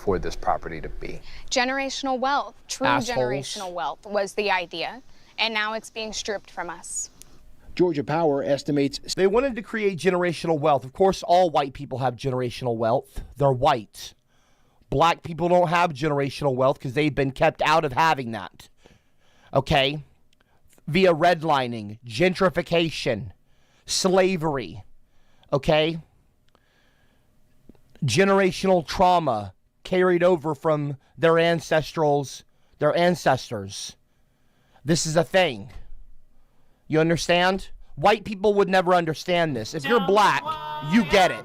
for this property to be? Generational wealth, true Assholes. generational wealth was the idea, and now it's being stripped from us. Georgia Power estimates They wanted to create generational wealth. Of course, all white people have generational wealth. They're white. Black people don't have generational wealth because they've been kept out of having that. Okay? Via redlining, gentrification, slavery. Okay? Generational trauma carried over from their ancestors. This is a thing. You understand? White people would never understand this. If you're black, you get it.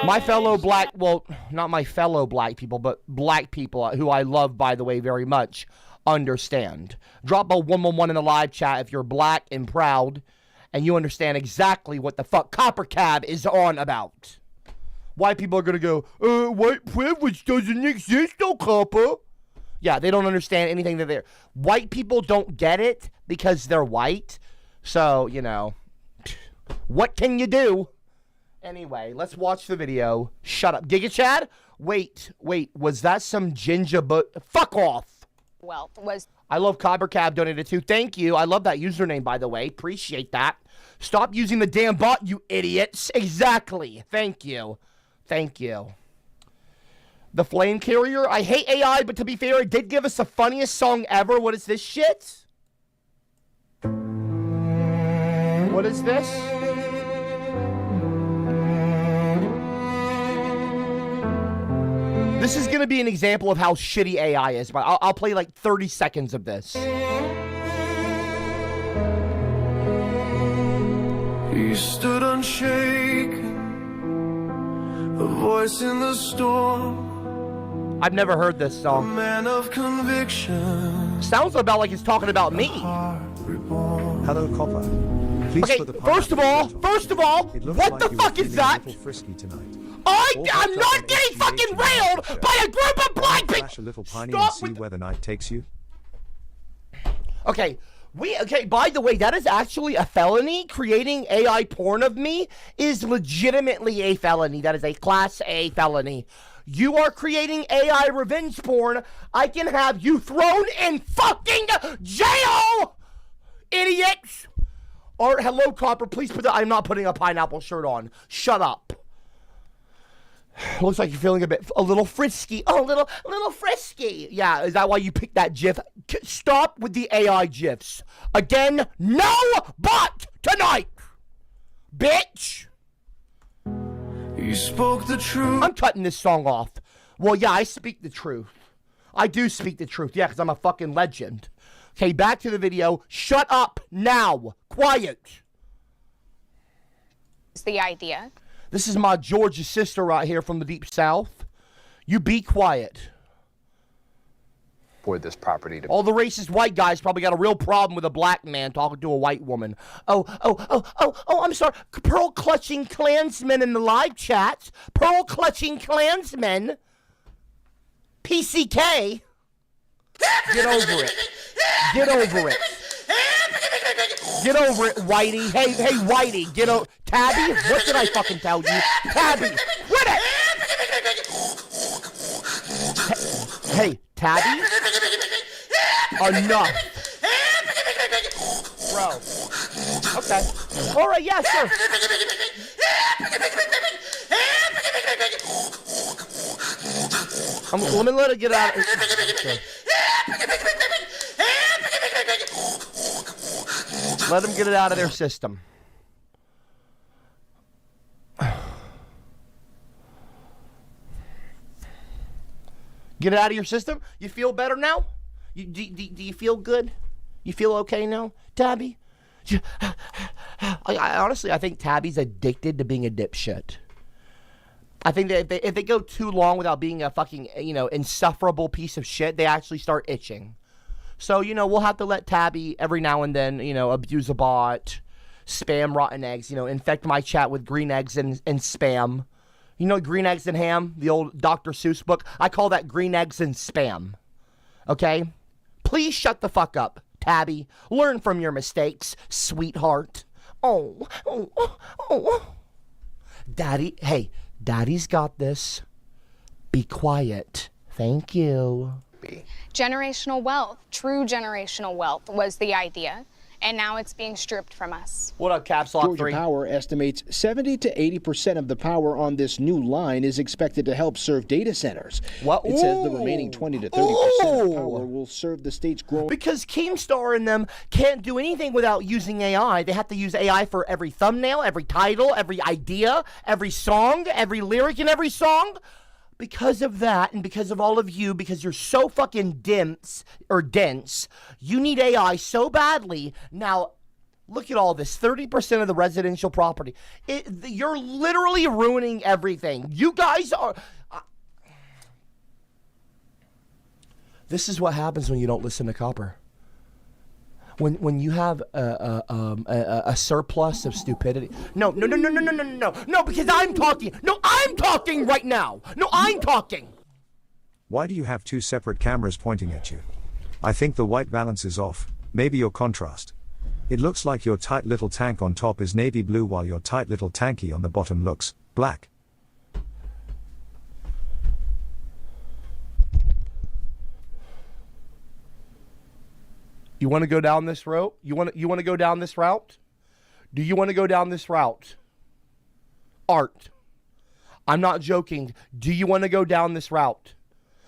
My fellow black, well, not my fellow black people, but black people, who I love, by the way, very much, understand. Drop a 111 in the live chat if you're black and proud, and you understand exactly what the fuck CopperCab is on about. White people are going to go, white privilege doesn't exist, no copper. Yeah, they don't understand anything that they're... White people don't get it because they're white. So, you know, what can you do? Anyway, let's watch the video. Shut up. Giga Chad? Wait. Was that some ginger fuck off. Wealth was... I love CopperCab donated too. Thank you. I love that username, by the way. Appreciate that. Stop using the damn bot, you idiots. Exactly. Thank you. Thank you. The Flame Carrier. I hate AI, but to be fair, it did give us the funniest song ever. What is this shit? What is this? This is going to be an example of how shitty AI is, but I'll play like 30 seconds of this. He stood unshaken, a voice in the storm. I've never heard this A song. man of conviction. Sounds about like he's talking about me. Hello, Copper. Please Okay, put the first of all, It looks what like the you fuck were is feeling that? A little frisky tonight. I'm All not wrapped up in getting HGH fucking and railed Russia. by a group of black people. Flash a little piney Stop and see with- where the night takes you. Okay, by the way, that is actually a felony. Creating AI porn of me is legitimately a felony. That is a Class A felony. You are creating AI revenge porn. I can have you thrown in fucking jail, idiots. Or, hello, Copper, please put that. I'm not putting a pineapple shirt on. Shut up. Looks like you're feeling a little frisky. Oh, a little frisky. Yeah, is that why you picked that GIF? Stop with the AI GIFs. Again, no but tonight, bitch. He spoke the truth. I'm cutting this song off. Well, yeah, I speak the truth. I do speak the truth. Yeah, because I'm a fucking legend. Okay, back to the video. Shut up now. Quiet. Is the idea. This is my Georgia sister right here from the deep south. You be quiet. For this property to All the racist white guys probably got a real problem with a black man talking to a white woman. Oh, I'm sorry. Pearl clutching Klansmen in the live chat. Pearl clutching Klansmen. PCK. Get over it. Get over it. Get over it, Whitey. Hey, Whitey, get over. Tabby, what did I fucking tell you? Tabby, quit it! Hey, Tabby? Enough. Bro. Okay. All right, yeah, sure. Let me let it get out. Okay. Let them get it out of their system. Get it out of your system? You feel better now? Do you feel good? You feel okay now, Tabby? Honestly, I think Tabby's addicted to being a dipshit. I think that if they go too long without being a fucking, insufferable piece of shit, they actually start itching. So, we'll have to let Tabby every now and then, abuse a bot, spam rotten eggs, infect my chat with green eggs and spam. Green eggs and ham, the old Dr. Seuss book? I call that green eggs and spam. Okay? Please shut the fuck up, Tabby. Learn from your mistakes, sweetheart. Oh. Daddy, hey, Daddy's got this. Be quiet. Thank you. Generational wealth, true generational wealth was the idea, and now it's being stripped from us. What up, Caps Lock Georgia 3? Power estimates 70 to 80% of the power on this new line is expected to help serve data centers. What? It says the remaining 20 to 30% of power will serve the state's growing. Because Keemstar and them can't do anything without using AI. They have to use AI for every thumbnail, every title, every idea, every song, every lyric in every song. Because of that, and because of all of you, because you're so fucking dense, you need AI so badly. Now, look at all this. 30% of the residential property. You're literally ruining everything. You guys are... This is what happens when you don't listen to Copper. When you have a surplus of stupidity. No, because I'm talking. No, I'm talking right now. No, I'm talking. Why do you have two separate cameras pointing at you? I think the white balance is off. Maybe your contrast. It looks like your tight little tank on top is navy blue while your tight little tanky on the bottom looks black. You want to go down this route? You want to go down this route? Do you want to go down this route? Art. I'm not joking. Do you want to go down this route?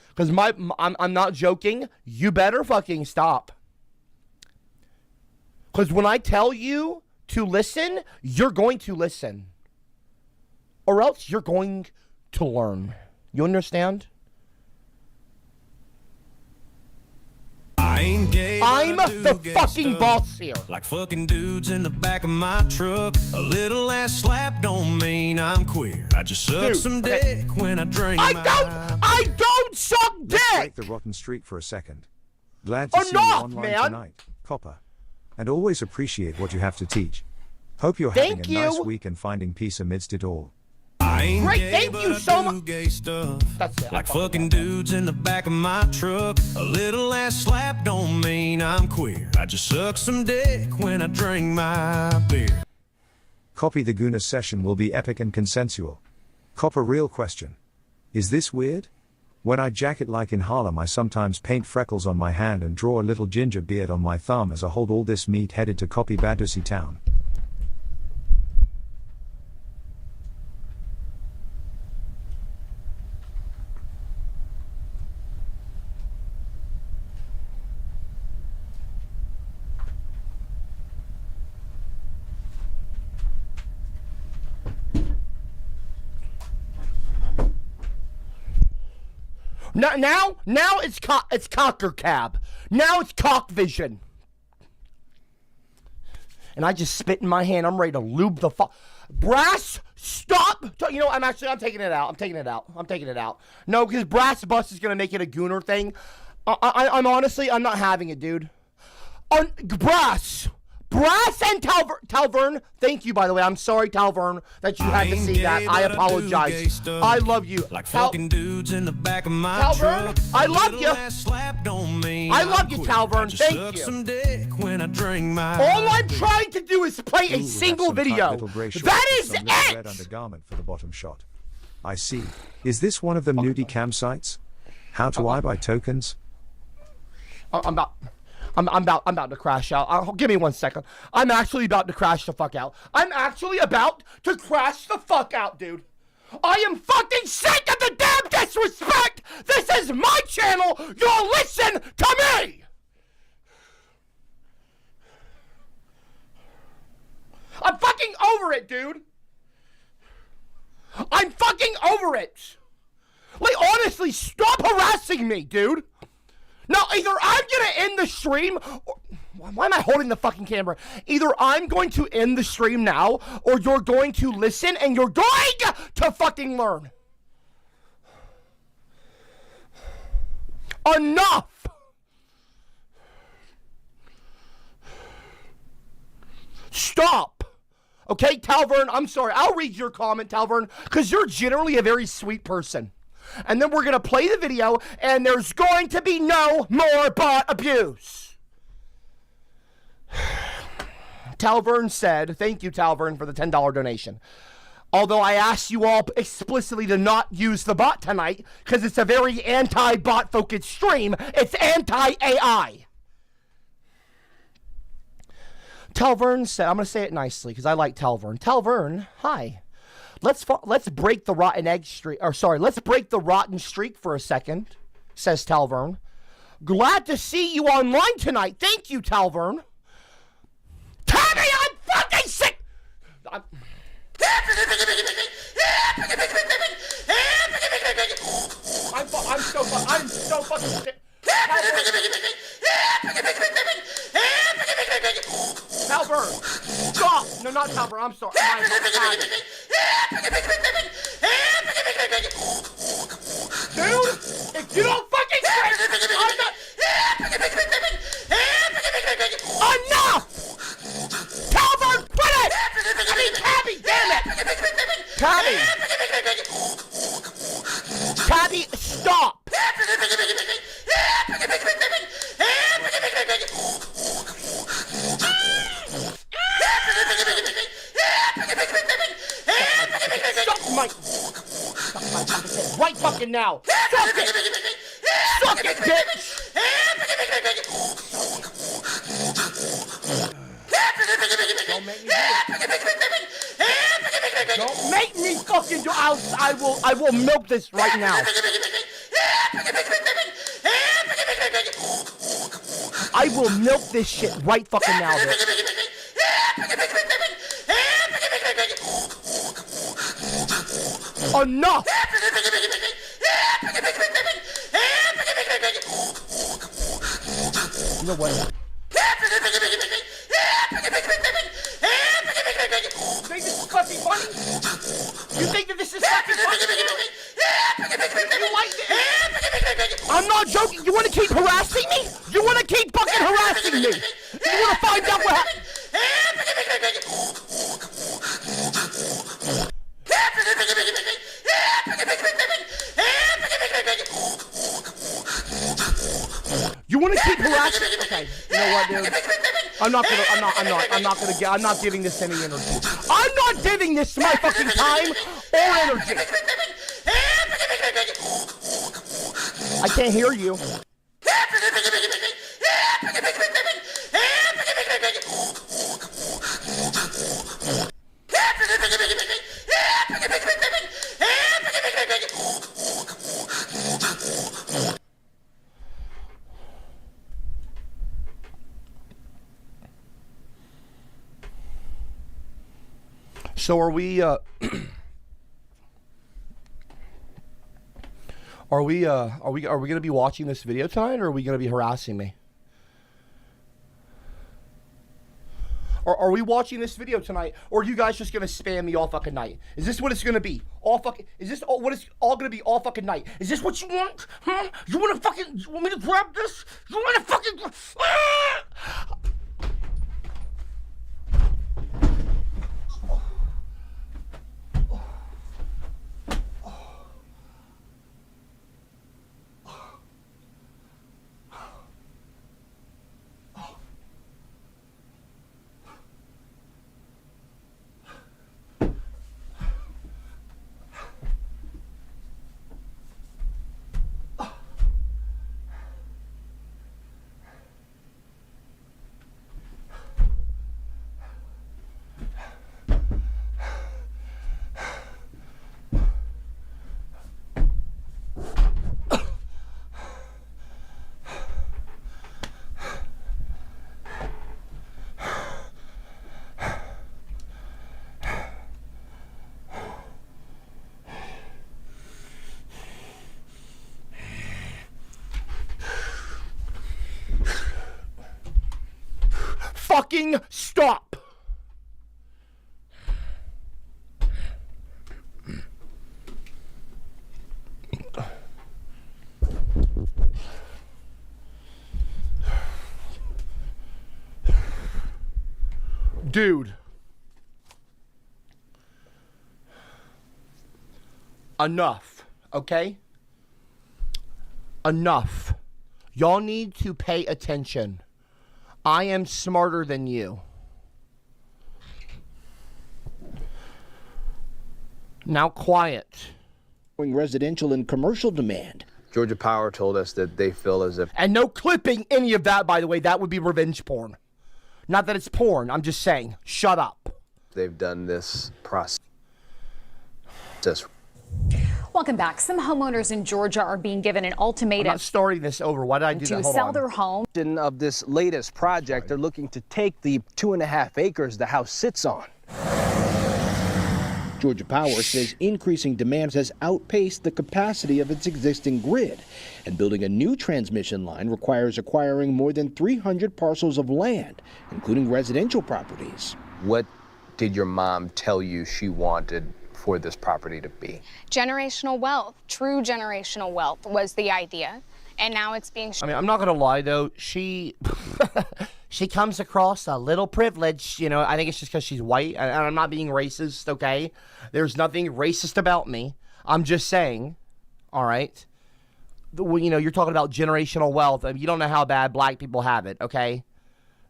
Because I'm not joking. You better fucking stop. Because when I tell you to listen, you're going to listen. Or else you're going to learn. You understand? I ain't gay, I'm but I do the gay fucking stuff. boss here. Like fucking dudes in the back of my truck. A little ass slap don't mean I'm queer. I just suck Dude, some okay. dick when I drink I my... don't suck Let's break dick. the rotten streak for a second. Glad to see you Enough, online man. tonight, Copper. And always appreciate what you have to teach. Hope you're Thank having a nice you. week and finding peace amidst it all. I ain't Great, gay, thank but you I so do mu- gay stuff. That's it. Like fucking dudes in the back of my truck. A little ass slap don't mean I'm queer. I just suck some dick when I drink my beer. Copy the Guna session will be epic and consensual. Copper, real question. Is this weird? When I jacket like in Harlem, I sometimes paint freckles on my hand and draw a little ginger beard on my thumb as I hold all this meat headed to copy Badusi town. Now it's CopperCab. Now it's cock vision. And I just spit in my hand. I'm ready to lube the Brass, stop. You know, I'm taking it out. I'm taking it out. No, because Brass Bus is going to make it a gooner thing. I'm honestly, I'm not having it, dude. Brass and Talvern, thank you, by the way. I'm sorry, Talvern, that you had to see that. I apologize. I love you. Like fucking dudes in the back of my Talvern, truck. I love you. I love you, Talvern. Thank you. Some dick when I drink my All I'm trying to do is play a Ooh, single that's some tight video. little grey shorts That with is some little red it. undergarment for the bottom shot. I see. Is this one of them nudie campsites? How do I buy tokens? I'm about to crash out. Give me 1 second. I'm actually about to crash the fuck out. Dude. I am fucking sick of the damn disrespect. This is my channel. You'll listen to me. I'm fucking over it, dude. I'm fucking over it. Like, honestly, stop harassing me, dude. Now, either I'm going to end the stream, or... Why am I holding the fucking camera? Either I'm going to end the stream now, or you're going to listen, and you're going to fucking learn. Enough! Stop! Okay, Talvern, I'm sorry. I'll read your comment, Talvern, because you're generally a very sweet person. And then we're going to play the video, and there's going to be no more bot abuse. Talvern said, thank you, Talvern, for the $10 donation. Although I asked you all explicitly to not use the bot tonight because it's a very anti-bot focused stream. It's anti-AI. Telvern said, I'm going to say it nicely because I like Telvern. Telvern, hi. Let's break the rotten egg streak. Or sorry, let's break the rotten streak for a second, says Telvern. Glad to see you online tonight. Thank you, Telvern. Tommy, I'm fucking sick. I'm so fucking sick. Talburn, stop! No, not Talburn. I'm sorry. Dude, if you don't fucking quit, I'm not. Enough! Talburn, quit it! I mean, Tabby, damn it! Tabby, stop! Right fucking now! Suck it! Suck it, bitch! Don't make me do it. Don't make me fucking do it. I will milk this right now. I will milk this shit right fucking now, bitch. Enough! You know what? You think this is fucking funny? You think that this is fucking funny? You like it? I'm not joking. You want to keep harassing me? You want to keep fucking harassing me? You want to find out what happened? You want to keep harassing? Okay. You know what, dude? I'm not giving this any energy. I'm not giving this my fucking time or energy. I can't hear you. So are we gonna be watching this video tonight, or are we gonna be harassing me? Or are we watching this video tonight, or are you guys just gonna spam me all fucking night? Is this what it's gonna be? Is this all what it's all gonna be all fucking night? Is this what you want? Huh? You want me to grab this? You want to fucking? Ah! Fucking stop! Dude. Enough, okay? Enough. Y'all need to pay attention. I am smarter than you. Now quiet. Residential and commercial demand. Georgia Power told us that they feel as if... And no clipping any of that, by the way. That would be revenge porn. Not that it's porn. I'm just saying. Shut up. They've done this process. Welcome back. Some homeowners in Georgia are being given an ultimatum. I'm not starting this over. Why did I do that? To Hold sell on. their home. Of this latest project, they're looking to take the 2.5 acres the house sits on. Georgia Power says increasing demand has outpaced the capacity of its existing grid, and building a new transmission line requires acquiring more than 300 parcels of land, including residential properties. What did your mom tell you she wanted for this property to be? Generational wealth, true generational wealth was the idea, and now it's being... I mean, I'm not going to lie, though. She comes across a little privileged, you know. I think it's just because she's white, and I'm not being racist, okay? There's nothing racist about me. I'm just saying, all right? You know, you're talking about generational wealth. I mean, you don't know how bad black people have it, okay?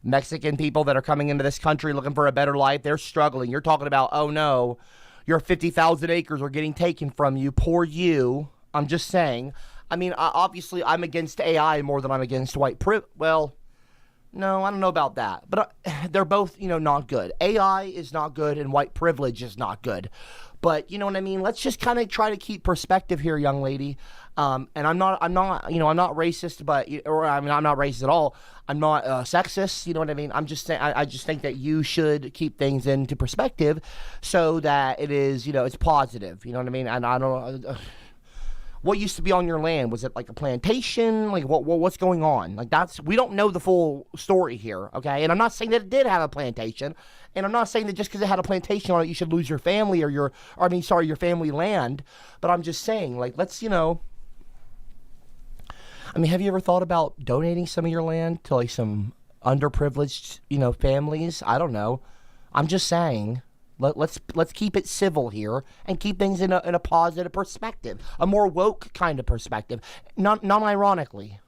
Mexican people that are coming into this country looking for a better life, they're struggling. You're talking about, oh, no, your 50,000 acres are getting taken from you. Poor you. I'm just saying. I mean, obviously, I'm against AI more than I'm against white well, no, I don't know about that. But they're both, you know, not good. AI is not good and white privilege is not good. But, you know what I mean? Let's just kind of try to keep perspective here, young lady. And I'm not, you know, I'm not racist, but, or I mean, I'm not racist at all. I'm not sexist. You know what I mean? I'm just saying, I just think that you should keep things into perspective so that it is, you know, it's positive. You know what I mean? And I don't what used to be on your land? Was it like a plantation? Like what's going on? Like we don't know the full story here, okay? And I'm not saying that it did have a plantation, and I'm not saying that just because it had a plantation on it, you should lose your family or your family land. But I'm just saying, like, let's, you know, I mean, have you ever thought about donating some of your land to like some underprivileged, you know, families? I don't know. I'm just saying. Let's keep it civil here and keep things in a positive perspective, a more woke kind of perspective, unironically.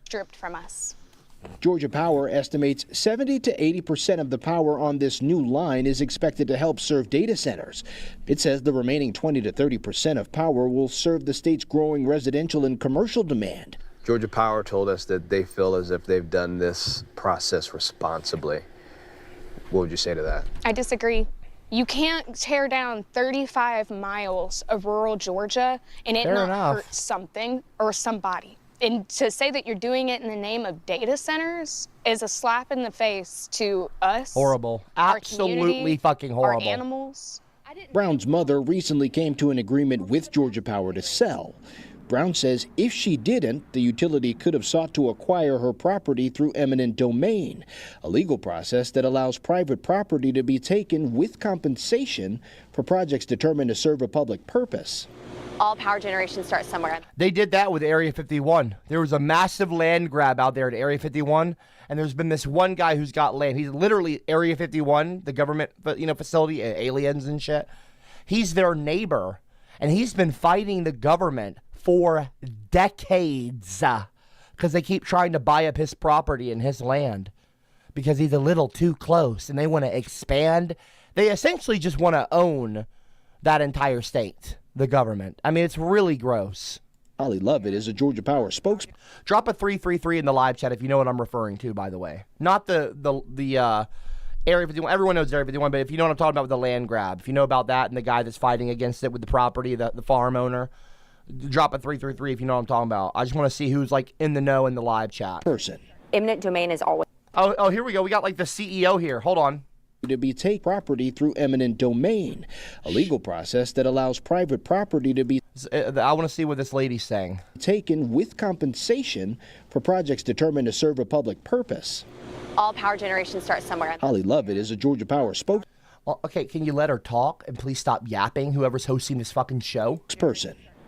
Stripped from us. Georgia Power estimates 70 to 80% of the power on this new line is expected to help serve data centers. It says the remaining 20 to 30% of power will serve the state's growing residential and commercial demand. Georgia Power told us that they feel as if they've done this process responsibly. What would you say to that? I disagree. You can't tear down 35 miles of rural Georgia and it not hurt something or somebody. And to say that you're doing it in the name of data centers is a slap in the face to us. Horrible. Absolutely fucking horrible. Our animals. Brown's mother recently came to an agreement with Georgia Power to sell. Brown says if she didn't, the utility could have sought to acquire her property through eminent domain, a legal process that allows private property to be taken with compensation for projects determined to serve a public purpose. All power generation starts somewhere. They did that with Area 51. There was a massive land grab out there at Area 51, and there's been this one guy who's got land. He's literally Area 51, the government, you know, facility, aliens and shit. He's their neighbor, and he's been fighting the government for decades because they keep trying to buy up his property and his land because he's a little too close and they want to expand. They essentially just want to own that entire state, the government. I mean, it's really gross. Holly Lovett is a Georgia Power spokesman. Drop a 333 in the live chat if you know what I'm referring to, by the way. Not the Area 51. Everyone knows Area 51, but if you know what I'm talking about with the land grab, if you know about that and the guy that's fighting against it with the property, the farm owner, drop a 333 if you know what I'm talking about. I just want to see who's like in the know in the live chat. Eminent domain is always. Oh, here we go. We got like the CEO here. Hold on. To be take property through eminent domain, a legal process that allows private property to be I want to see what this lady's saying. Taken with compensation for projects determined to serve a public purpose. All power generation starts somewhere. Holly Lovett is a Georgia Power spokesperson. Well, okay, can you let her talk and please stop yapping, whoever's hosting this fucking show?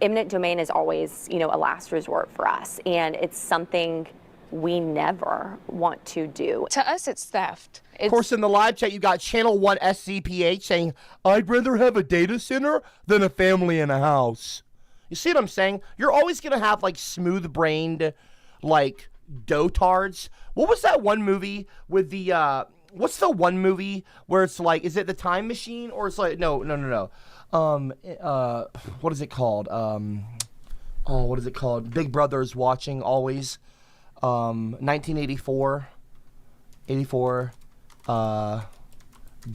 Eminent domain is always, you know, a last resort for us, and it's something we never want to do. To us, it's theft. Of course, in the live chat, you got Channel 1 SCPH saying, I'd rather have a data center than a family in a house. You see what I'm saying? You're always going to have, like, smooth-brained, like, dotards. What was that one movie with the, what's the one movie where it's like, is it The Time Machine? Or it's like, no. what is it called? What is it called? Big Brother's watching always. 1984. 84.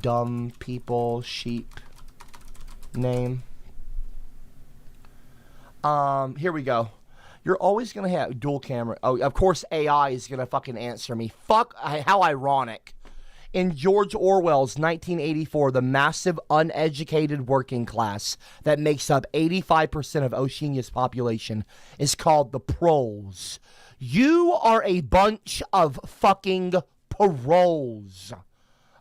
Dumb people, sheep. Name. Here we go. You're always gonna have dual camera. Oh, of course AI is gonna fucking answer me. Fuck, how ironic. In George Orwell's 1984, the massive uneducated working class that makes up 85% of Oceania's population is called the proles. You are a bunch of fucking proles.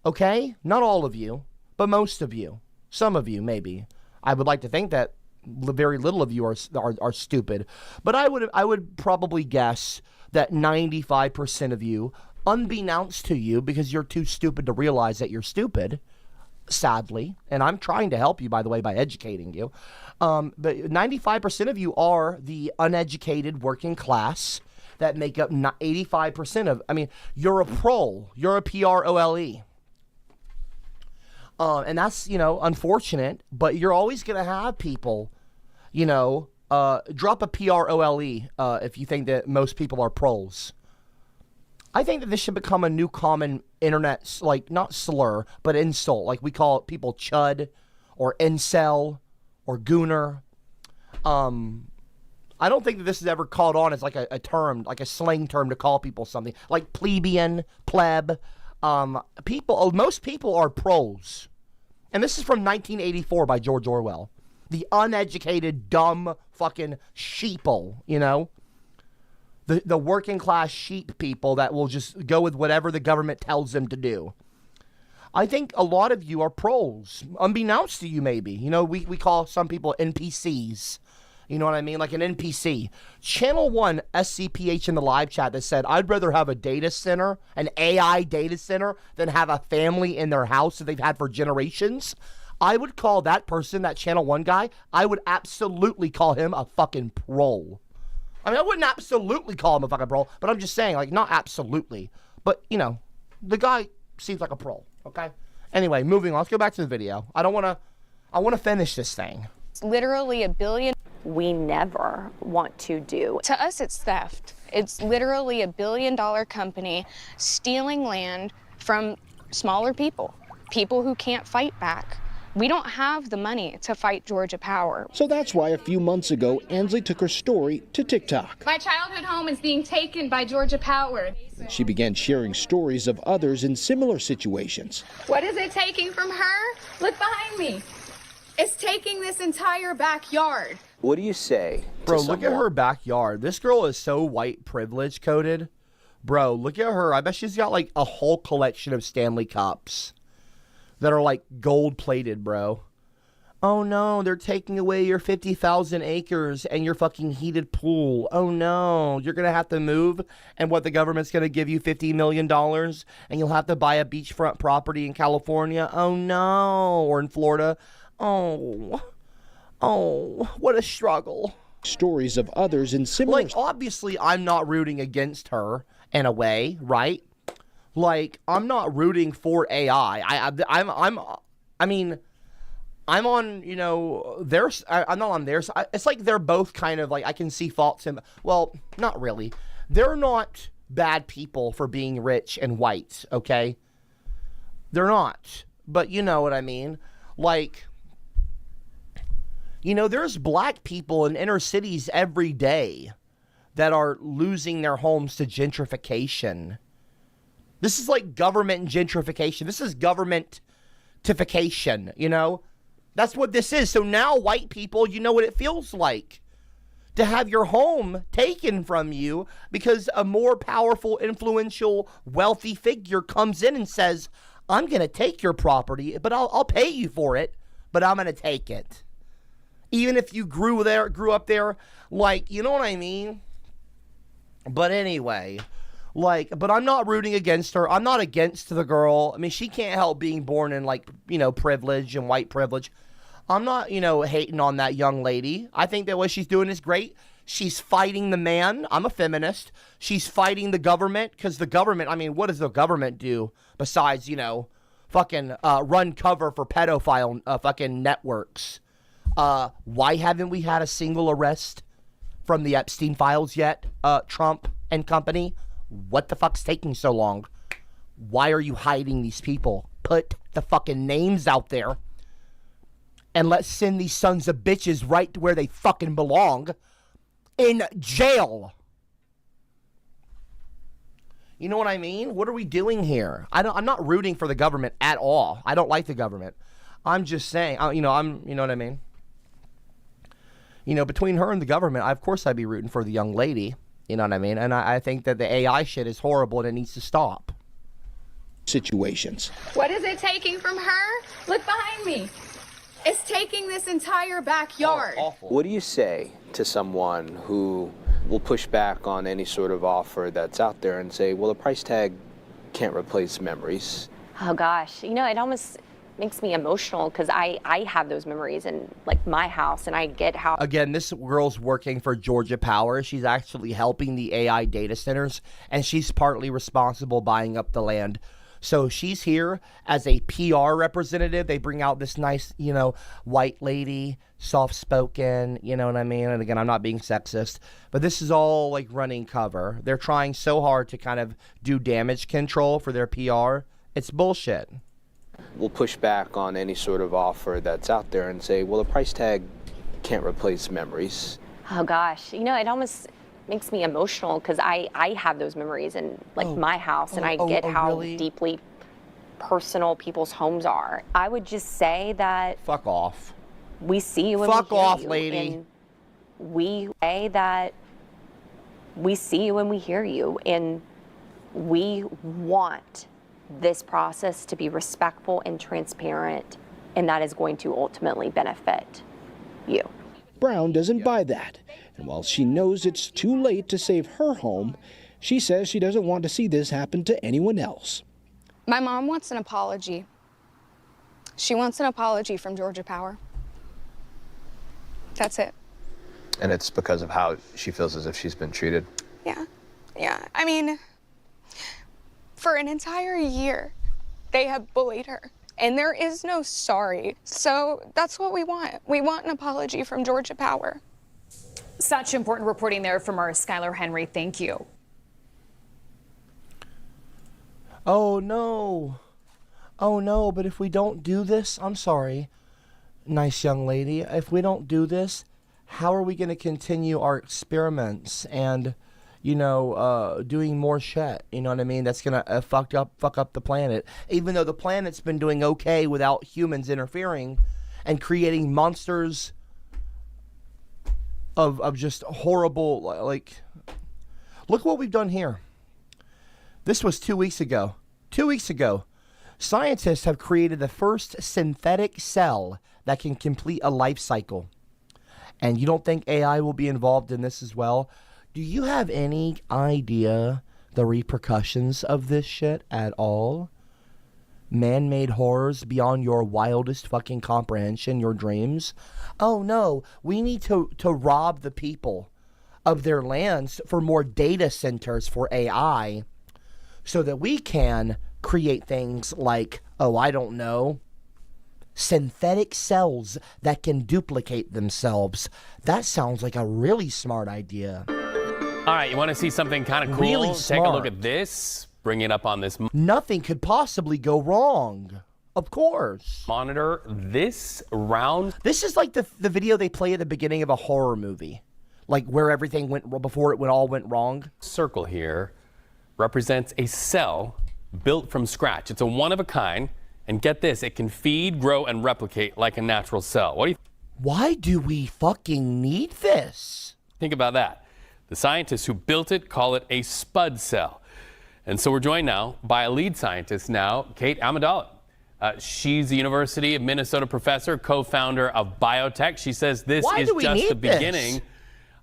Okay? Not all of you, but most of you. Some of you, maybe. I would like to think that very little of you are stupid. But I would probably guess that 95% of you, unbeknownst to you, because you're too stupid to realize that you're stupid, sadly, and I'm trying to help you, by the way, by educating you, but 95% of you are the uneducated working class that make up 85% of, I mean, you're a prole. You're a P-R-O-L-E. And that's, unfortunate, but you're always going to have people, drop a P-R-O-L-E if you think that most people are proles. I think that this should become a new common internet, like, not slur, but insult. Like, we call people chud or incel or gooner. I don't think that this is ever called on as, like, a term, like a slang term to call people something. Like plebeian, pleb. Most people are proles. And this is from 1984 by George Orwell. The uneducated, dumb, fucking sheeple, The working class sheep people that will just go with whatever the government tells them to do. I think a lot of you are proles, unbeknownst to you maybe. We call some people NPCs. You know what I mean? Like an NPC. Channel 1 SCPH in the live chat that said, I'd rather have a data center, an AI data center, than have a family in their house that they've had for generations. I would call that person, that Channel 1 guy, I would absolutely call him a fucking prole. I mean, I wouldn't absolutely call him a fucking prole, but I'm just saying, like, not absolutely. But, the guy seems like a prole, okay? Anyway, moving on. Let's go back to the video. I want to finish this thing. It's literally $1 billion. We never want to do. To us, it's theft. It's literally $1 billion company stealing land from smaller people who can't fight back. We don't have the money to fight Georgia Power. So that's why a few months ago, Ansley took her story to TikTok. My childhood home is being taken by Georgia Power. She began sharing stories of others in similar situations. What is it taking from her? Look behind me. It's taking this entire backyard. What do you say? Bro, look at her backyard. This girl is so white privilege coded. Bro, look at her. I bet she's got like a whole collection of Stanley Cups that are like gold plated, bro. Oh no, they're taking away your 50,000 acres and your fucking heated pool. Oh no, you're going to have to move, and what, the government's going to give you $50 million and you'll have to buy a beachfront property in California. Oh no, or in Florida. Oh, what a struggle. Stories of others in similar... Like, obviously, I'm not rooting against her in a way, right? Like, I'm not rooting for AI. I mean, I'm on, theirs. I'm not on theirs. It's like they're both kind of like, I can see faults in, well, not really. They're not bad people for being rich and white, okay? They're not. But you know what I mean? Like, there's black people in inner cities every day that are losing their homes to gentrification. This is like government gentrification. This is government-tification, That's what this is. So now white people, you know what it feels like to have your home taken from you because a more powerful, influential, wealthy figure comes in and says, I'm going to take your property, but I'll pay you for it, but I'm going to take it. Even if you grew up there, like, you know what I mean? But anyway, like, but I'm not rooting against her. I'm not against the girl. I mean, she can't help being born in, like, privilege and white privilege. I'm not, hating on that young lady. I think that what she's doing is great. She's fighting the man. I'm a feminist. She's fighting the government because the government, I mean, what does the government do besides, fucking run cover for pedophile fucking networks? Why haven't we had a single arrest from the Epstein files yet, Trump and company? What the fuck's taking so long? Why are you hiding these people? Put the fucking names out there and let's send these sons of bitches right to where they fucking belong, in jail. You know what I mean? What are we doing here? I'm not rooting for the government at all. I don't like the government. I'm just saying, you know what I mean? You know, between her and the government, of course I'd be rooting for the young lady. You know what I mean? And I think that the AI shit is horrible and it needs to stop. Situations. What is it taking from her? Look behind me. It's taking this entire backyard. Awful. What do you say to someone who will push back on any sort of offer that's out there and say, well, a price tag can't replace memories? Oh gosh, you know, it almost makes me emotional because I have those memories in like my house, and I get how. Again, this girl's working for Georgia Power. She's actually helping the AI data centers, and she's partly responsible buying up the land. So she's here as a PR representative. They bring out this nice, you know, white lady, soft-spoken, you know what I mean? And again, I'm not being sexist, but this is all like running cover. They're trying so hard to kind of do damage control for their PR. It's bullshit. We'll push back on any sort of offer that's out there and say, well, a price tag can't replace memories. Oh gosh, you know, it almost makes me emotional because I have those memories in like my house, and I get how really? deeply personal people's homes are. I would just say that Fuck off. we see you when Fuck we hear off, you, lady. and we say that we see you when we hear you, and we want this process to be respectful and transparent, and that is going to ultimately benefit you. Brown doesn't buy that, and while she knows it's too late to save her home, she says she doesn't want to see this happen to anyone else. My mom wants an apology. She wants an apology from Georgia Power. That's it. And it's because of how she feels as if she's been treated. Yeah. I mean, for an entire year, they have bullied her. And there is no sorry. So that's what we want. We want an apology from Georgia Power. Such important reporting there from our Skylar Henry. Thank you. Oh no, but if we don't do this, I'm sorry, nice young lady, if we don't do this, how are we going to continue our experiments and, you know, doing more shit, you know what I mean? That's going to fuck up the planet. Even though the planet's been doing okay without humans interfering and creating monsters of just horrible, like, look what we've done here. This was 2 weeks ago. 2 weeks ago, scientists have created the first synthetic cell that can complete a life cycle. And you don't think AI will be involved in this as well? Do you have any idea the repercussions of this shit at all? Man-made horrors beyond your wildest fucking comprehension, your dreams? Oh no, we need to rob the people of their lands for more data centers for AI, so that we can create things like, oh, I don't know, synthetic cells that can duplicate themselves. That sounds like a really smart idea. All right, you want to see something kind of cool? Really Take a smart. look at this. Bring it up on this Nothing could possibly go wrong. Of course. monitor. This round. This is like the video they play at the beginning of a horror movie. Like where everything went, before it all went wrong. Circle here represents a cell built from scratch. It's a one of a kind, and get this, it can feed, grow, and replicate like a natural cell. What do you Why do we fucking need this? think about that? The scientists who built it call it a spud cell. And so we're joined now by a lead scientist now, Kate Amidala. She's the University of Minnesota professor, co-founder of biotech. She says this Why is do we just need the beginning. this?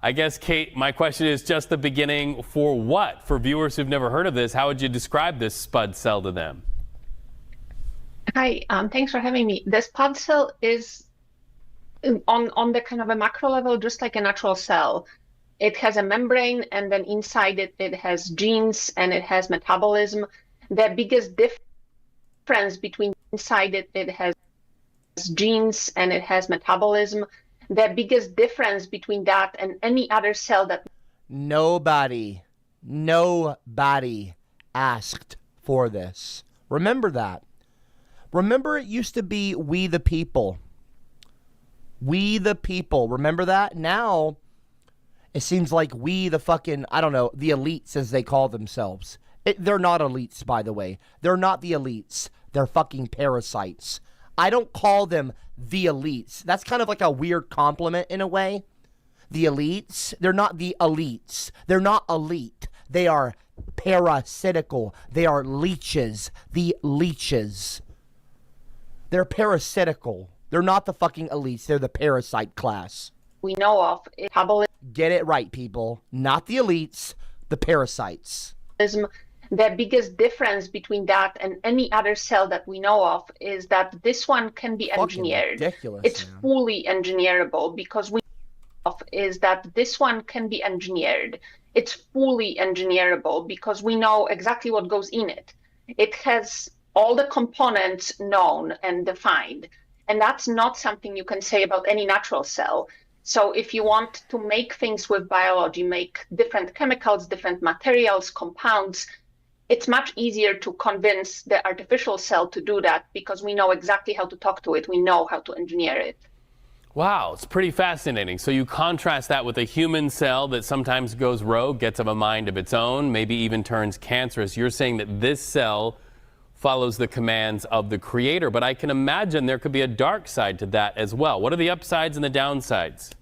I guess, Kate, my question is just the beginning for what? For viewers who've never heard of this, how would you describe this spud cell to them? Hi, thanks for having me. The spud cell is on the kind of a macro level, just like a natural cell. It has a membrane, and then inside it has genes and it has metabolism. The biggest difference between inside it has genes and it has metabolism. the biggest difference between that and any other cell that nobody asked for this. Remember that. Remember, it used to be we the people. We the people. Remember that? Now, it seems like we the fucking, I don't know, the elites as they call themselves. They're not elites, by the way. They're not the elites. They're fucking parasites. I don't call them the elites. That's kind of like a weird compliment in a way. The elites, they're not the elites. They're not elite. They are parasitical. They are leeches. The leeches. They're parasitical. They're not the fucking elites. They're the parasite class. we know of is Hubble. Get it right, people. Not the elites, the parasites. The biggest difference between that and any other cell that we know of is that this one can be engineered. Ridiculous, it's man. fully engineerable because we know of is that this one can be engineered. It's fully engineerable because we know exactly what goes in it. It has all the components known and defined. And that's not something you can say about any natural cell. So if you want to make things with biology, make different chemicals, different materials, compounds, it's much easier to convince the artificial cell to do that because we know exactly how to talk to it. We know how to engineer it. Wow, it's pretty fascinating. So you contrast that with a human cell that sometimes goes rogue, gets of a mind of its own, maybe even turns cancerous. You're saying that this cell follows the commands of the creator, but I can imagine there could be a dark side to that as well. What are the upsides and the downsides?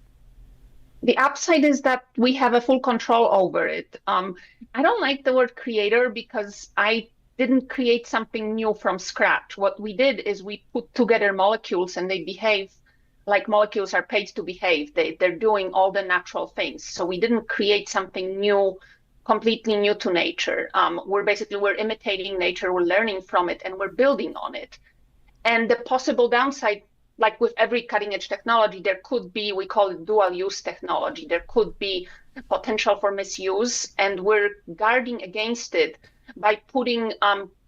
The upside is that we have a full control over it. I don't like the word creator because I didn't create something new from scratch. What we did is we put together molecules and they behave like molecules are paid to behave. They're doing all the natural things. So we didn't create something new, completely new to nature. We're imitating nature, we're learning from it, and we're building on it. And the possible downside, like with every cutting edge technology, there could be, we call it dual use technology. There could be potential for misuse, and we're guarding against it by putting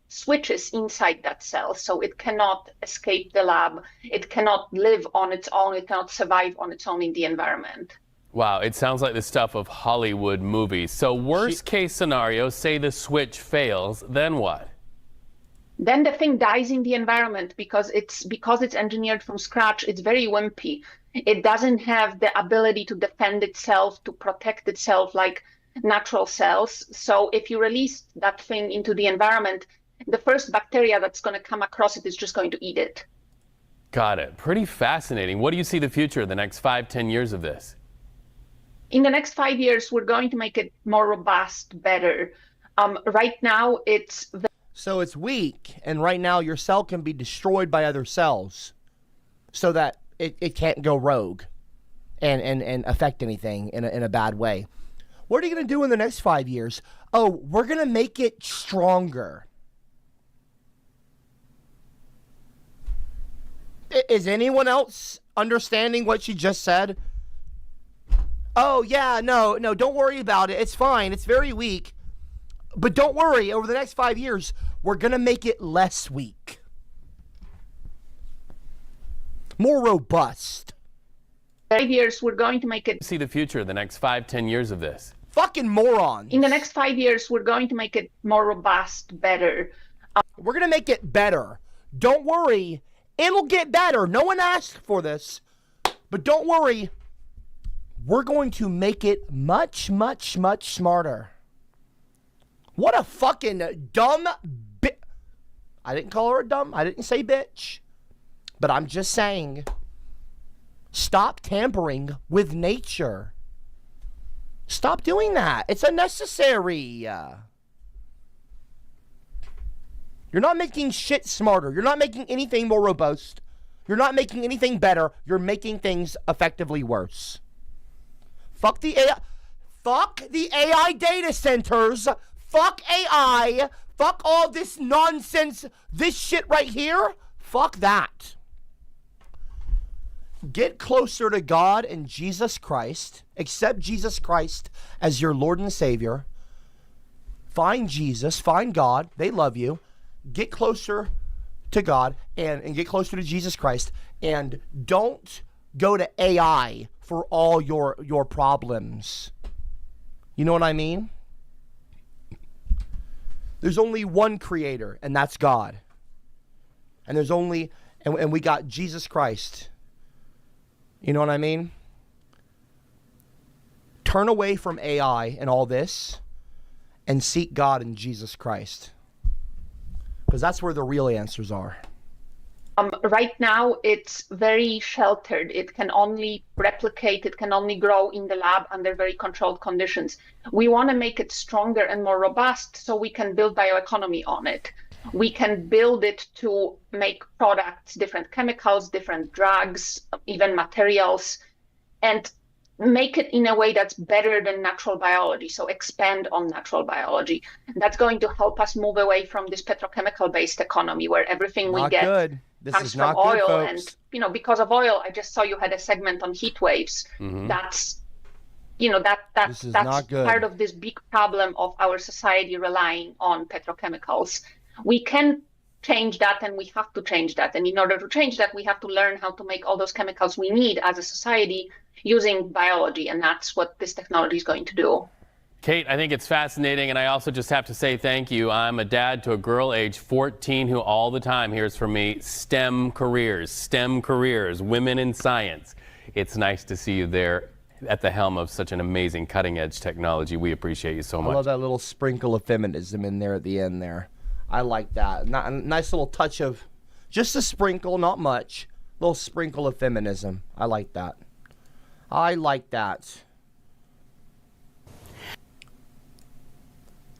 switches inside that cell. So it cannot escape the lab. It cannot live on its own. It cannot survive on its own in the environment. Wow, it sounds like the stuff of Hollywood movies. So worst case scenario, say the switch fails, then what? Then the thing dies in the environment because it's engineered from scratch. It's very wimpy. It doesn't have the ability to defend itself, to protect itself like natural cells. So if you release that thing into the environment, the first bacteria that's going to come across it is just going to eat it. Got it. Pretty fascinating. What do you see the future, the next 5-10 years of this? In the next 5 years, we're going to make it more robust, better. Right now, So it's weak, and right now your cell can be destroyed by other cells so that it can't go rogue and affect anything in a bad way. What are you going to do in the next 5 years? Oh, we're going to make it stronger. Is anyone else understanding what she just said? Oh, yeah, no, don't worry about it. It's fine. It's very weak. But don't worry, over the next 5 years, we're going to make it less weak. More robust. 5 years, we're going to make it... See the future, the next 5-10 years of this. Fucking moron. In the next 5 years, we're going to make it more robust, better. We're going to make it better. Don't worry, it'll get better. No one asked for this. But don't worry, we're going to make it much, much, much smarter. What a fucking dumb bitch. I didn't call her a dumb. I didn't say bitch. But I'm just saying, stop tampering with nature. Stop doing that. It's unnecessary. You're not making shit smarter. You're not making anything more robust. You're not making anything better. You're making things effectively worse. Fuck the AI. Fuck the AI data centers. Fuck AI. Fuck all this nonsense. This shit right here. Fuck that. Get closer to God and Jesus Christ. Accept Jesus Christ as your Lord and Savior. Find Jesus. Find God. They love you. Get closer to God and get closer to Jesus Christ. And don't go to AI for all your problems. You know what I mean? There's only one creator, and that's God. And there's only, and we got Jesus Christ. You know what I mean? Turn away from AI and all this and seek God in Jesus Christ. Because that's where the real answers are. Right now, it's very sheltered. It can only replicate, it can only grow in the lab under very controlled conditions. We want to make it stronger and more robust so we can build bioeconomy on it. We can build it to make products, different chemicals, different drugs, even materials, and make it in a way that's better than natural biology, so expand on natural biology. That's going to help us move away from this petrochemical-based economy where everything we get comes from oil. And, you know, because of oil, I just saw you had a segment on heat waves. That's, you know, that's part of this big problem of our society relying on petrochemicals. We can change that, and we have to change that. And in order to change that, we have to learn how to make all those chemicals we need as a society using biology, and that's what this technology is going to do. Kate, I think it's fascinating, and I also just have to say thank you. I'm a dad to a girl age 14 who all the time hears from me, STEM careers, women in science. It's nice to see you there at the helm of such an amazing cutting-edge technology. We appreciate you so much. I love that little sprinkle of feminism in there at the end there. I like that. A nice little touch of, just a sprinkle, not much. Little sprinkle of feminism. I like that. I like that.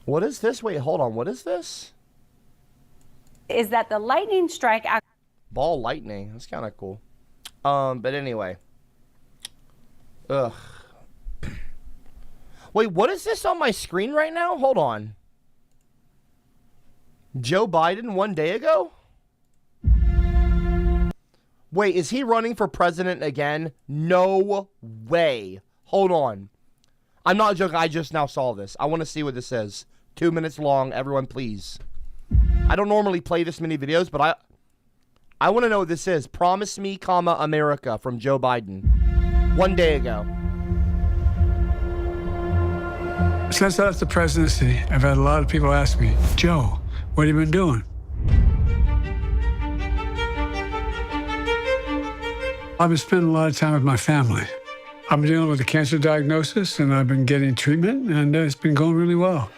What is this? Wait, hold on. What is this? Is that the lightning strike? Ball lightning. That's kind of cool. But anyway. Ugh. Wait, what is this on my screen right now? Hold on. Joe Biden 1 day ago? Wait, is he running for president again? No way. Hold on. I'm not joking. I just now saw this. I want to see what this says. 2 minutes long. Everyone, please. I don't normally play this many videos, but I want to know what this is. Promise me, comma, America from Joe Biden. 1 day ago. Since I left the presidency, I've had a lot of people ask me, Joe, what have you been doing? I've been spending a lot of time with my family. I've been dealing with a cancer diagnosis, and I've been getting treatment, and it's been going really well.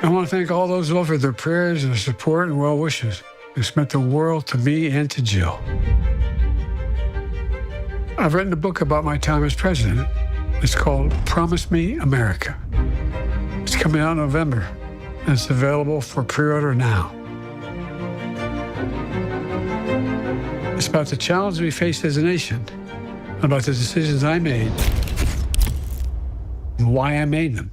I want to thank all those who offered their prayers and support and well wishes. It's meant the world to me and to Jill. I've written a book about my time as president. It's called Promise Me, America. It's coming out in November, and it's available for pre-order now. It's about the challenges we faced as a nation, about the decisions I made, and why I made them.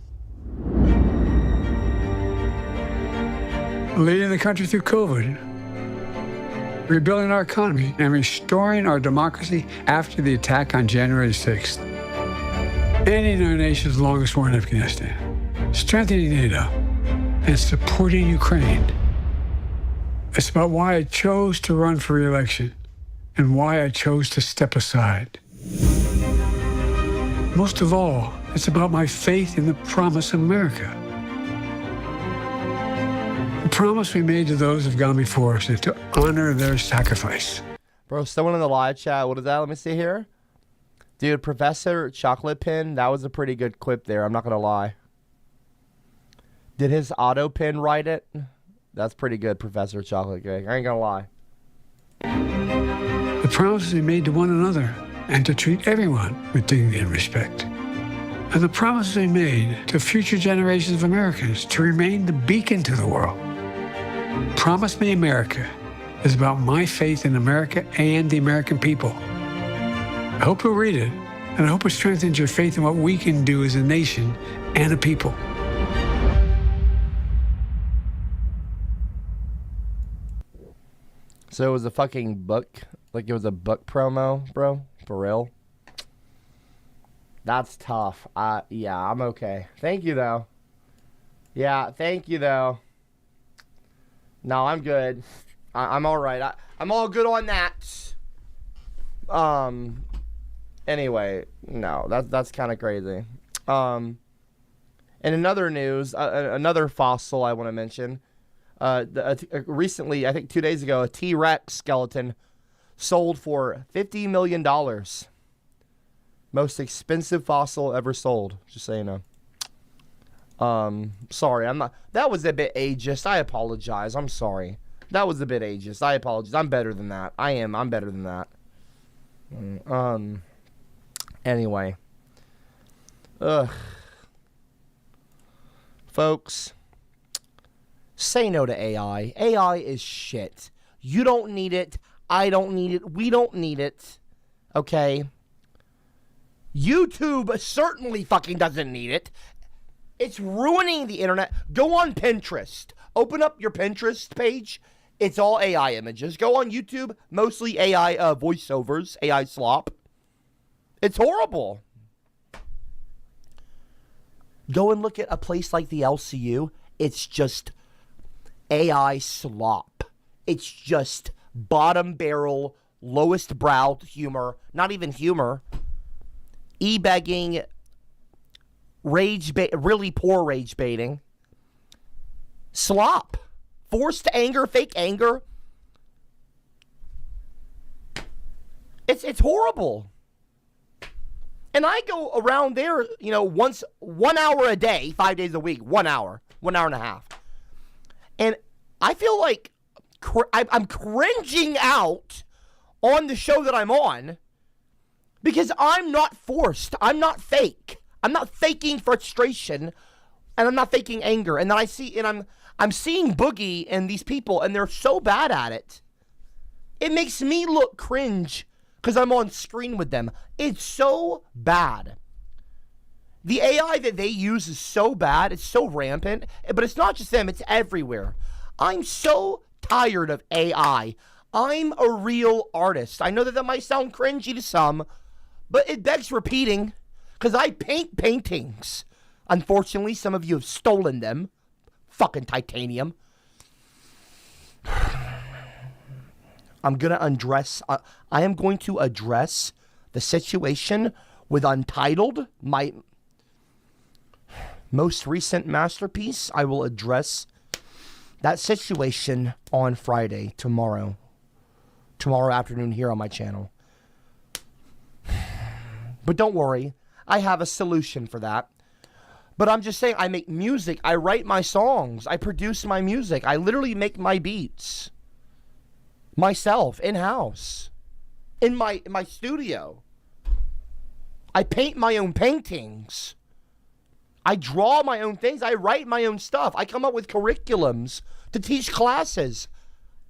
Leading the country through COVID, rebuilding our economy, and restoring our democracy after the attack on January 6th. Ending our nation's longest war in Afghanistan, strengthening NATO, and supporting Ukraine. It's about why I chose to run for re-election and why I chose to step aside. Most of all, it's about my faith in the promise of America. The promise we made to those who've gone before us and to honor their sacrifice. Bro, someone in the live chat, what is that? Let me see here. Dude, Professor Chocolate Pin, that was a pretty good clip there. I'm not going to lie. Did his auto pin write it? That's pretty good, Professor Chocolate Cake. I ain't going to lie. The promises we made to one another and to treat everyone with dignity and respect. And the promises we made to future generations of Americans to remain the beacon to the world. Promise Me America is about my faith in America and the American people. I hope you'll read it, and I hope it strengthens your faith in what we can do as a nation and a people. So it was a fucking book? Like it was a book promo, bro? For real? That's tough. Yeah, I'm okay. Thank you, though. Yeah, thank you, though. No, I'm good. I'm all right. I'm all good on that. Anyway, no, that's kind of crazy. In another news, another fossil I want to mention. Recently, I think 2 days ago, a T-Rex skeleton sold for $50 million. Most expensive fossil ever sold. Just so you know. Sorry, I'm not. That was a bit ageist. I apologize. I'm sorry. That was a bit ageist. I apologize. I'm better than that. I'm better than that. Anyway. Ugh. Folks. Say no to AI. AI is shit. You don't need it. I don't need it. We don't need it. Okay? YouTube certainly fucking doesn't need it. It's ruining the internet. Go on Pinterest. Open up your Pinterest page. It's all AI images. Go on YouTube. Mostly AI voiceovers. AI slop. It's horrible. Go and look at a place like the LCU. It's just AI slop. It's just bottom barrel, lowest brow humor. Not even humor. E-begging. Really poor rage baiting. Slop. Forced anger, fake anger. It's horrible. And I go around there, 1 hour a day, 5 days a week, 1 hour and a half. And I feel like I'm cringing out on the show that I'm on because I'm not forced. I'm not fake. I'm not faking frustration, and I'm not faking anger. And then I'm seeing Boogie and these people, and they're so bad at it. It makes me look cringe because I'm on screen with them. It's so bad. The AI that they use is so bad. It's so rampant. But it's not just them. It's everywhere. I'm so tired of AI. I'm a real artist. I know that might sound cringy to some, but it begs repeating. Because I paint paintings. Unfortunately, some of you have stolen them. Fucking titanium. I'm going to I am going to address the situation with Untitled, my most recent masterpiece. I will address that situation on Friday, tomorrow afternoon here on my channel. But don't worry. I have a solution for that. But I'm just saying, I make music. I write my songs. I produce my music. I literally make my beats. Myself, in-house. In my studio. I paint my own paintings. I draw my own things. I write my own stuff. I come up with curriculums to teach classes.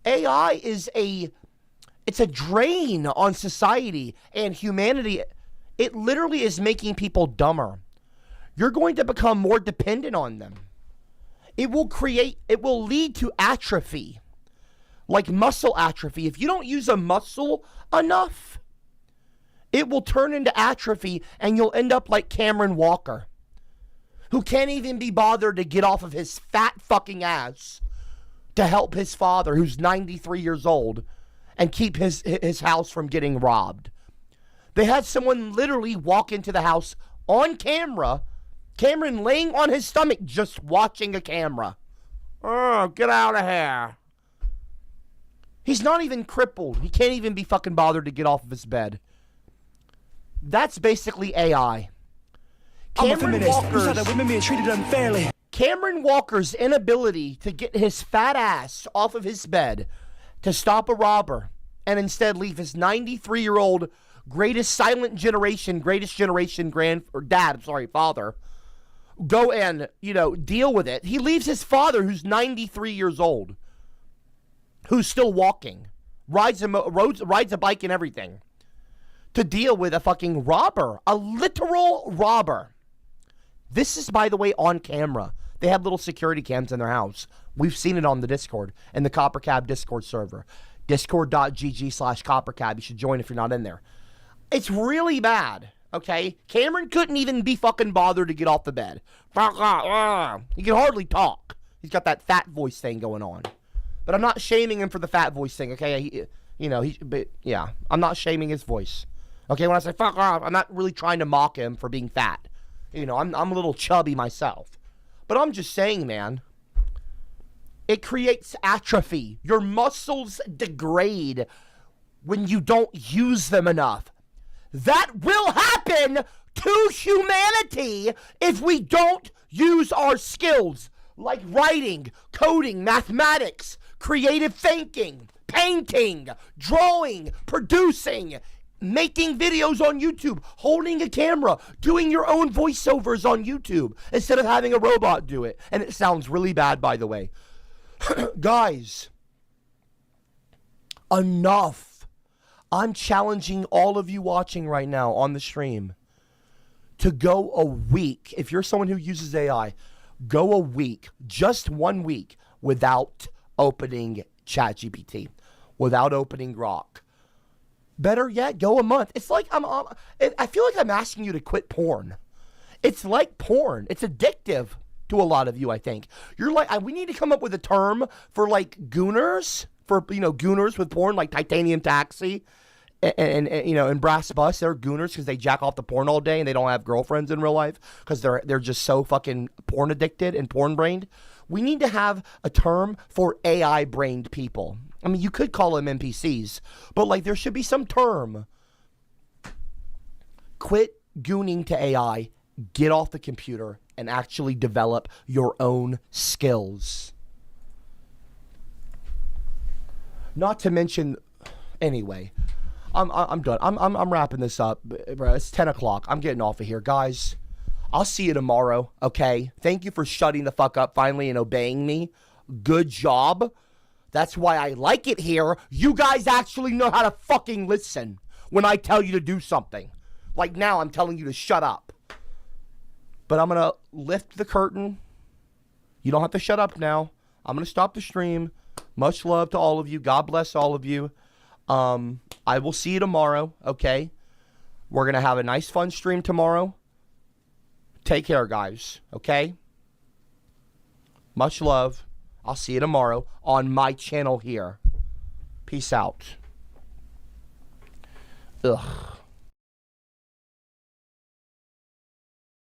AI is it's a drain on society and humanity. It literally is making people dumber. You're going to become more dependent on them. It will lead to atrophy, like muscle atrophy. If you don't use a muscle enough, it will turn into atrophy and you'll end up like Cameron Walker, who can't even be bothered to get off of his fat fucking ass to help his father, who's 93 years old, and keep his house from getting robbed. They had someone literally walk into the house on camera, Cameron laying on his stomach just watching a camera. Oh, get out of here. He's not even crippled. He can't even be fucking bothered to get off of his bed. That's basically AI. Cameron Walker's inability to get his fat ass off of his bed to stop a robber and instead leave his 93-year-old greatest generation father, go and, deal with it. He leaves his father, who's 93 years old, who's still walking, rides a bike and everything, to deal with a fucking robber, a literal robber. This is, by the way, on camera. They have little security cams in their house. We've seen it on the Discord, in the CopperCab Discord server. Discord.gg/CopperCab. You should join if you're not in there. It's really bad, okay? Cameron couldn't even be fucking bothered to get off the bed. He can hardly talk. He's got that fat voice thing going on. But I'm not shaming him for the fat voice thing, okay? But yeah, I'm not shaming his voice. Okay, when I say fuck off, I'm not really trying to mock him for being fat. I'm a little chubby myself. But I'm just saying, man, it creates atrophy. Your muscles degrade when you don't use them enough. That will happen to humanity if we don't use our skills, like writing, coding, mathematics, creative thinking, painting, drawing, producing, making videos on YouTube, holding a camera, doing your own voiceovers on YouTube instead of having a robot do it. And it sounds really bad, by the way. Guys, enough. I'm challenging all of you watching right now on the stream to go a week. If you're someone who uses AI, go a week, just 1 week, without opening ChatGPT, without opening Grok. Better yet, go a month. It's like I feel like I'm asking you to quit porn. It's like porn. It's addictive to a lot of you, I think. You're like, we need to come up with a term for like gooners, gooners with porn, like Titanium Taxi and Brass Bus. They're gooners because they jack off the porn all day and they don't have girlfriends in real life because they're just so fucking porn addicted and porn brained. We need to have a term for AI brained people. I mean, you could call them NPCs, but like there should be some term. Quit gooning to AI, get off the computer, and actually develop your own skills. Not to mention, anyway, I'm done. I'm wrapping this up, bro. It's 10 o'clock. I'm getting off of here, guys. I'll see you tomorrow. Okay. Thank you for shutting the fuck up finally and obeying me. Good job. That's why I like it here. You guys actually know how to fucking listen when I tell you to do something. Like now, I'm telling you to shut up. But I'm going to lift the curtain. You don't have to shut up now. I'm going to stop the stream. Much love to all of you. God bless all of you. I will see you tomorrow, okay? We're going to have a nice, fun stream tomorrow. Take care, guys, okay? Much love. I'll see you tomorrow on my channel here. Peace out. Ugh.